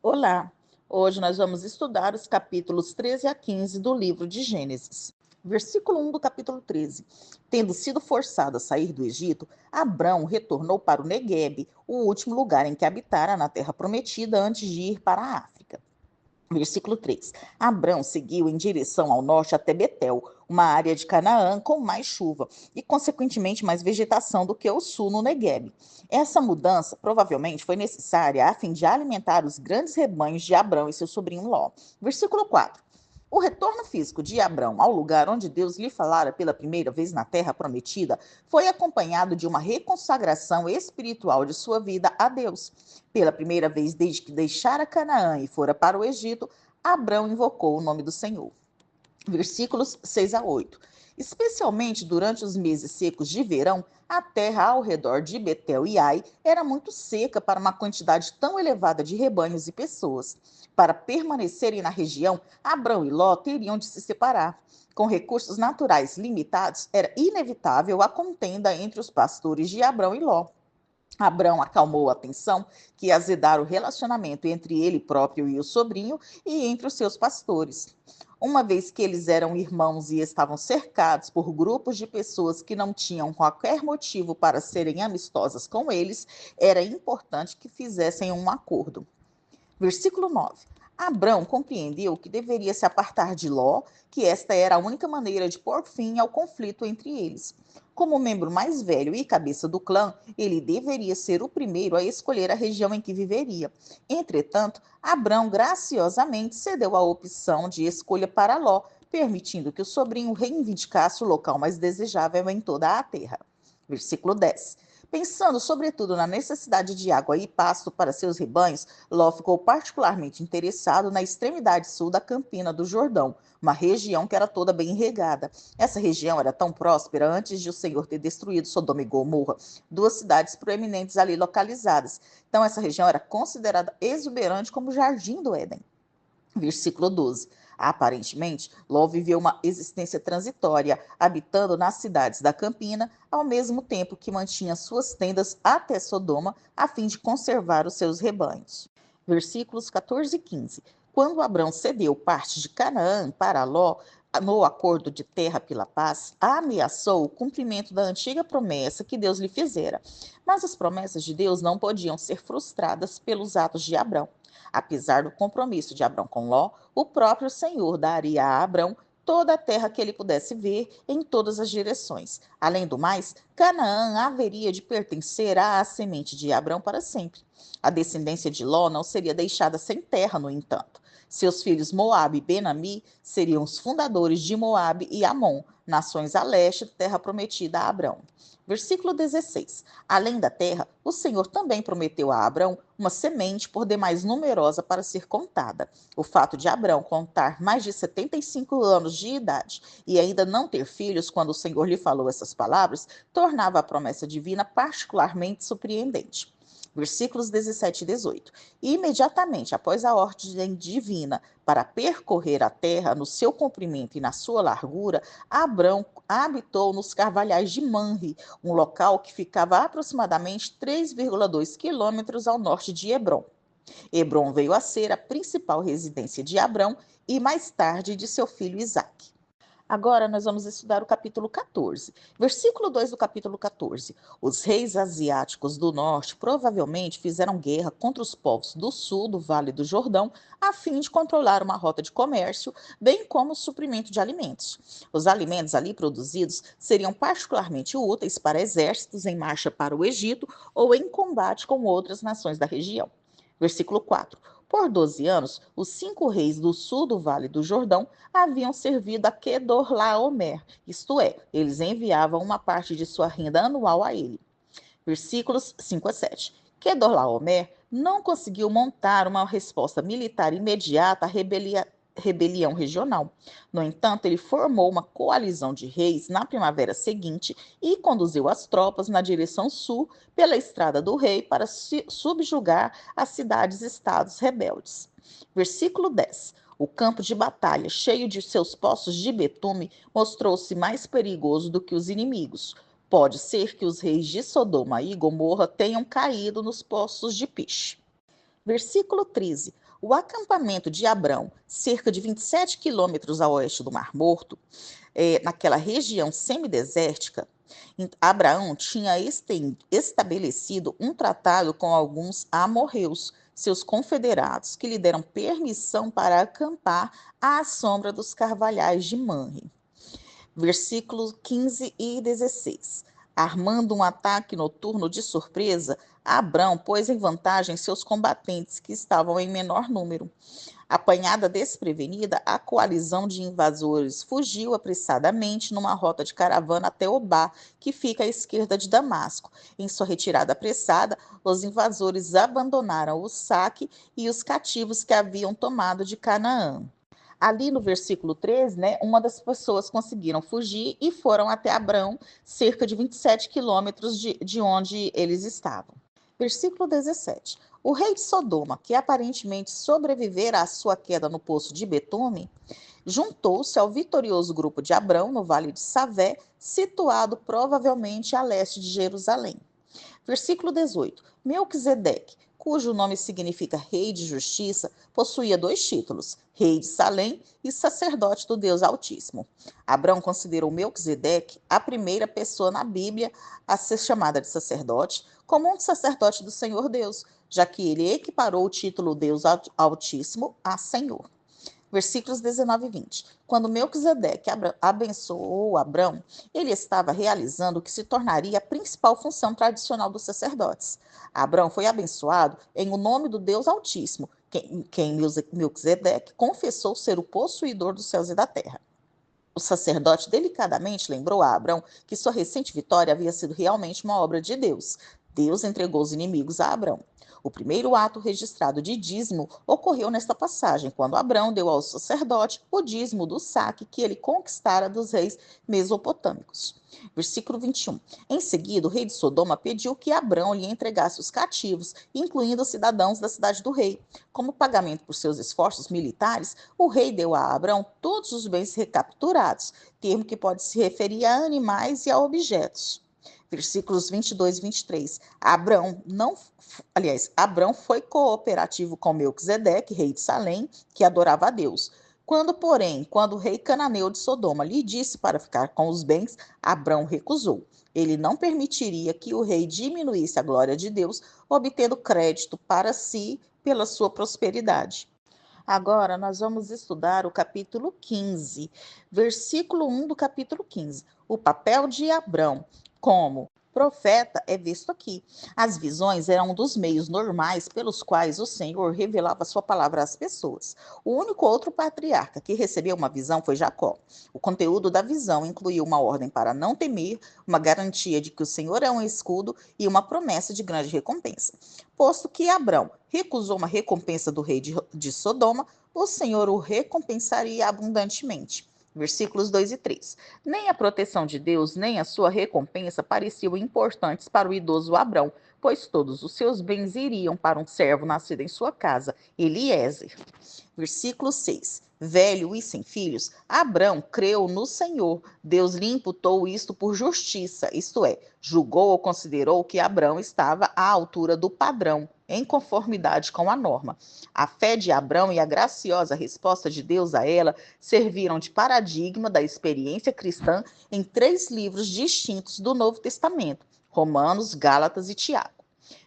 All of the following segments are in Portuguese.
Olá! Hoje nós vamos estudar os capítulos 13 a 15 do livro de Gênesis. Versículo 1 do capítulo 13. Tendo sido forçado a sair do Egito, Abrão retornou para o Neguebe, o último lugar em que habitara na terra prometida antes de ir para a África. Versículo 3. Abrão seguiu em direção ao norte até Betel, uma área de Canaã com mais chuva e, consequentemente, mais vegetação do que o sul no Negueb. Essa mudança provavelmente foi necessária a fim de alimentar os grandes rebanhos de Abrão e seu sobrinho Ló. Versículo 4. O retorno físico de Abrão ao lugar onde Deus lhe falara pela primeira vez na terra prometida foi acompanhado de uma reconsagração espiritual de sua vida a Deus. Pela primeira vez desde que deixara Canaã e fora para o Egito, Abrão invocou o nome do Senhor. Versículos 6 a 8. Especialmente durante os meses secos de verão, a terra ao redor de Betel e Ai era muito seca para uma quantidade tão elevada de rebanhos e pessoas. Para permanecerem na região, Abrão e Ló teriam de se separar. Com recursos naturais limitados, era inevitável a contenda entre os pastores de Abrão e Ló. Abrão acalmou a tensão que azedara o relacionamento entre ele próprio e o sobrinho e entre os seus pastores. Uma vez que eles eram irmãos e estavam cercados por grupos de pessoas que não tinham qualquer motivo para serem amistosas com eles, era importante que fizessem um acordo. Versículo 9. Abrão compreendeu que deveria se apartar de Ló, que esta era a única maneira de pôr fim ao conflito entre eles. Como membro mais velho e cabeça do clã, ele deveria ser o primeiro a escolher a região em que viveria. Entretanto, Abrão graciosamente cedeu a opção de escolha para Ló, permitindo que o sobrinho reivindicasse o local mais desejável em toda a terra. Versículo 10. Pensando sobretudo na necessidade de água e pasto para seus rebanhos, Ló ficou particularmente interessado na extremidade sul da Campina do Jordão, uma região que era toda bem irrigada. Essa região era tão próspera antes de o Senhor ter destruído Sodoma e Gomorra, duas cidades proeminentes ali localizadas. Então essa região era considerada exuberante como o Jardim do Éden. Versículo 12. Aparentemente, Ló viveu uma existência transitória, habitando nas cidades da Campina, ao mesmo tempo que mantinha suas tendas até Sodoma, a fim de conservar os seus rebanhos. Versículos 14 e 15. Quando Abrão cedeu parte de Canaã para Ló, no acordo de terra pela paz, ameaçou o cumprimento da antiga promessa que Deus lhe fizera. Mas as promessas de Deus não podiam ser frustradas pelos atos de Abrão. Apesar do compromisso de Abrão com Ló, o próprio Senhor daria a Abrão toda a terra que ele pudesse ver em todas as direções. Além do mais, Canaã haveria de pertencer à semente de Abrão para sempre. A descendência de Ló não seria deixada sem terra, no entanto. Seus filhos Moabe e Ben-Ami seriam os fundadores de Moabe e Amon, nações a leste da terra prometida a Abrão. Versículo 16. Além da terra, o Senhor também prometeu a Abrão uma semente por demais numerosa para ser contada. O fato de Abrão contar mais de 75 anos de idade e ainda não ter filhos quando o Senhor lhe falou essas palavras, tornava a promessa divina particularmente surpreendente. Versículos 17 e 18. E imediatamente após a ordem divina para percorrer a terra no seu comprimento e na sua largura, Abrão habitou nos carvalhais de Manre, um local que ficava aproximadamente 3,2 quilômetros ao norte de Hebrom. Hebrom veio a ser a principal residência de Abrão e mais tarde de seu filho Isaque. Agora nós vamos estudar o capítulo 14, versículo 2 do capítulo 14. Os reis asiáticos do norte provavelmente fizeram guerra contra os povos do sul do Vale do Jordão a fim de controlar uma rota de comércio, bem como o suprimento de alimentos. Os alimentos ali produzidos seriam particularmente úteis para exércitos em marcha para o Egito ou em combate com outras nações da região. Versículo 4. Por 12 anos, os 5 reis do sul do Vale do Jordão haviam servido a Quedorlaomer, isto é, eles enviavam uma parte de sua renda anual a ele. Versículos 5 a 7. Quedorlaomer não conseguiu montar uma resposta militar imediata à rebelião regional. No entanto, ele formou uma coalizão de reis na primavera seguinte e conduziu as tropas na direção sul pela Estrada do Rei para subjugar as cidades-estados rebeldes. Versículo 10. O campo de batalha, cheio de seus poços de betume, mostrou-se mais perigoso do que os inimigos. Pode ser que os reis de Sodoma e Gomorra tenham caído nos poços de Piche. Versículo 13. O acampamento de Abrão, cerca de 27 quilômetros a oeste do Mar Morto, naquela região semidesértica, Abraão tinha estabelecido um tratado com alguns amorreus, seus confederados, que lhe deram permissão para acampar à sombra dos carvalhais de Manre. Versículos 15 e 16. Armando um ataque noturno de surpresa, Abrão pôs em vantagem seus combatentes, que estavam em menor número. Apanhada desprevenida, a coalizão de invasores fugiu apressadamente numa rota de caravana até Obá, que fica à esquerda de Damasco. Em sua retirada apressada, os invasores abandonaram o saque e os cativos que haviam tomado de Canaã. Ali no versículo 13, uma das pessoas conseguiram fugir e foram até Abrão, cerca de 27 quilômetros de onde eles estavam. Versículo 17. O rei de Sodoma, que aparentemente sobrevivera à sua queda no poço de Betume, juntou-se ao vitorioso grupo de Abrão no vale de Savé, situado provavelmente a leste de Jerusalém. Versículo 18. Melquisedeque, cujo nome significa rei de justiça, possuía 2 títulos, rei de Salém e sacerdote do Deus Altíssimo. Abrão considerou Melquisedeque a primeira pessoa na Bíblia a ser chamada de sacerdote, como um sacerdote do Senhor Deus, já que ele equiparou o título Deus Altíssimo a Senhor. Versículos 19 e 20. Quando Melquisedeque abençoou Abrão, ele estava realizando o que se tornaria a principal função tradicional dos sacerdotes. Abrão foi abençoado em o nome do Deus Altíssimo, quem Melquisedeque confessou ser o possuidor dos céus e da terra. O sacerdote delicadamente lembrou a Abrão que sua recente vitória havia sido realmente uma obra de Deus. Deus entregou os inimigos a Abrão. O primeiro ato registrado de dízimo ocorreu nesta passagem, quando Abrão deu ao sacerdote o dízimo do saque que ele conquistara dos reis mesopotâmicos. Versículo 21. Em seguida, o rei de Sodoma pediu que Abrão lhe entregasse os cativos, incluindo os cidadãos da cidade do rei. Como pagamento por seus esforços militares, o rei deu a Abrão todos os bens recapturados, termo que pode se referir a animais e a objetos. Versículos 22 e 23. Abrão foi cooperativo com Melquisedeque, rei de Salém, que adorava a Deus. Quando o rei cananeu de Sodoma lhe disse para ficar com os bens, Abrão recusou. Ele não permitiria que o rei diminuísse a glória de Deus, obtendo crédito para si pela sua prosperidade. Agora nós vamos estudar o capítulo 15, versículo 1 do capítulo 15. O papel de Abrão como profeta é visto aqui. As visões eram um dos meios normais pelos quais o Senhor revelava sua palavra às pessoas. O único outro patriarca que recebeu uma visão foi Jacó. O conteúdo da visão incluía uma ordem para não temer, uma garantia de que o Senhor é um escudo e uma promessa de grande recompensa. Posto que Abrão recusou uma recompensa do rei de Sodoma, o Senhor o recompensaria abundantemente. Versículos 2 e 3. Nem a proteção de Deus, nem a sua recompensa pareciam importantes para o idoso Abrão, pois todos os seus bens iriam para um servo nascido em sua casa, Eliezer. Versículo 6. Velho e sem filhos, Abrão creu no Senhor. Deus lhe imputou isto por justiça, isto é, julgou ou considerou que Abrão estava à altura do padrão, em conformidade com a norma. A fé de Abrão e a graciosa resposta de Deus a ela serviram de paradigma da experiência cristã em 3 livros distintos do Novo Testamento: Romanos, Gálatas e Tiago.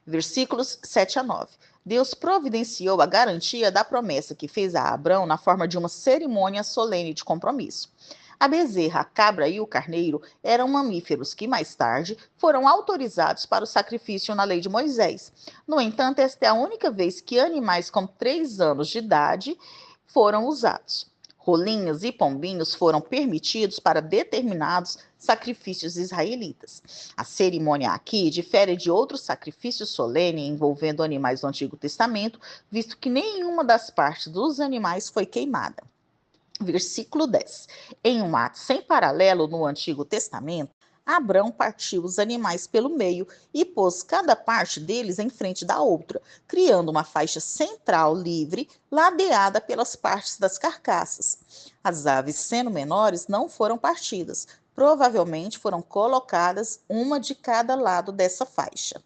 Versículos 7 a 9. Deus providenciou a garantia da promessa que fez a Abrão na forma de uma cerimônia solene de compromisso. A bezerra, a cabra e o carneiro eram mamíferos que, mais tarde, foram autorizados para o sacrifício na lei de Moisés. No entanto, esta é a única vez que animais com 3 anos de idade foram usados. Rolinhos e pombinhos foram permitidos para determinados sacrifícios israelitas. A cerimônia aqui difere de outros sacrifícios solenes envolvendo animais do Antigo Testamento, visto que nenhuma das partes dos animais foi queimada. Versículo 10. Em um ato sem paralelo no Antigo Testamento, Abrão partiu os animais pelo meio e pôs cada parte deles em frente da outra, criando uma faixa central livre, ladeada pelas partes das carcaças. As aves, sendo menores, não foram partidas. Provavelmente foram colocadas uma de cada lado dessa faixa.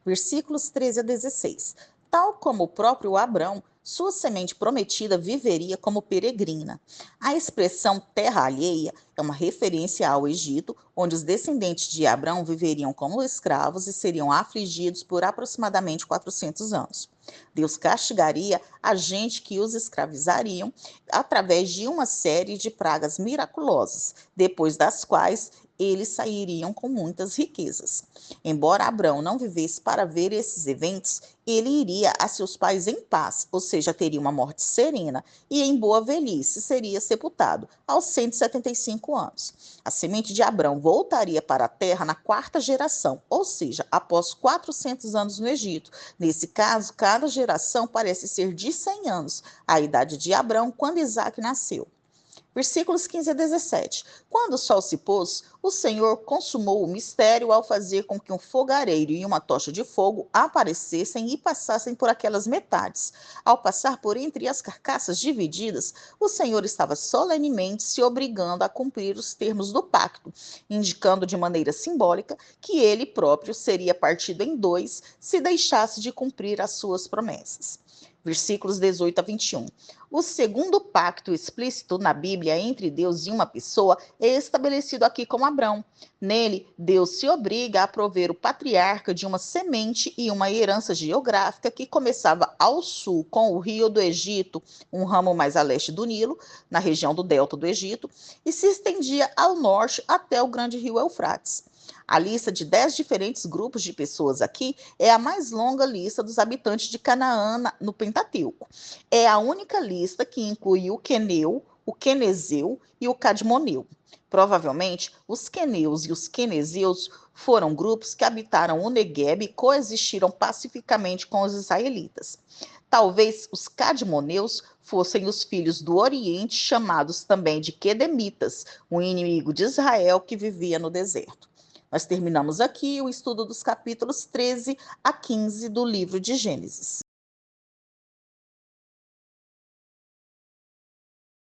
Versículos 13 a 16. Tal como o próprio Abrão, sua semente prometida viveria como peregrina. A expressão terra alheia é uma referência ao Egito, onde os descendentes de Abrão viveriam como escravos e seriam afligidos por aproximadamente 400 anos. Deus castigaria a gente que os escravizariam através de uma série de pragas miraculosas, depois das quais eles sairiam com muitas riquezas. Embora Abrão não vivesse para ver esses eventos, ele iria a seus pais em paz, ou seja, teria uma morte serena, e em boa velhice seria sepultado, aos 175 anos. A semente de Abrão voltaria para a terra na quarta geração, ou seja, após 400 anos no Egito. Nesse caso, cada geração parece ser de 100 anos, a idade de Abrão quando Isaac nasceu. Versículos 15 a 17. Quando o sol se pôs, o Senhor consumou o mistério ao fazer com que um fogareiro e uma tocha de fogo aparecessem e passassem por aquelas metades. Ao passar por entre as carcaças divididas, o Senhor estava solenemente se obrigando a cumprir os termos do pacto, indicando de maneira simbólica que ele próprio seria partido em dois se deixasse de cumprir as suas promessas. Versículos 18 a 21. O segundo pacto explícito na Bíblia entre Deus e uma pessoa é estabelecido aqui com Abrão. Nele, Deus se obriga a prover o patriarca de uma semente e uma herança geográfica que começava ao sul com o rio do Egito, um ramo mais a leste do Nilo, na região do delta do Egito, e se estendia ao norte até o grande rio Eufrates. A lista de 10 diferentes grupos de pessoas aqui é a mais longa lista dos habitantes de Canaã no Pentateuco. É a única lista que inclui o queneu, o quenezeu e o cadmoneu. Provavelmente, os queneus e os quenezeus foram grupos que habitaram o Negueb e coexistiram pacificamente com os israelitas. Talvez os cadmoneus fossem os filhos do Oriente, chamados também de quedemitas, um inimigo de Israel que vivia no deserto. Nós terminamos aqui o estudo dos capítulos 13 a 15 do livro de Gênesis.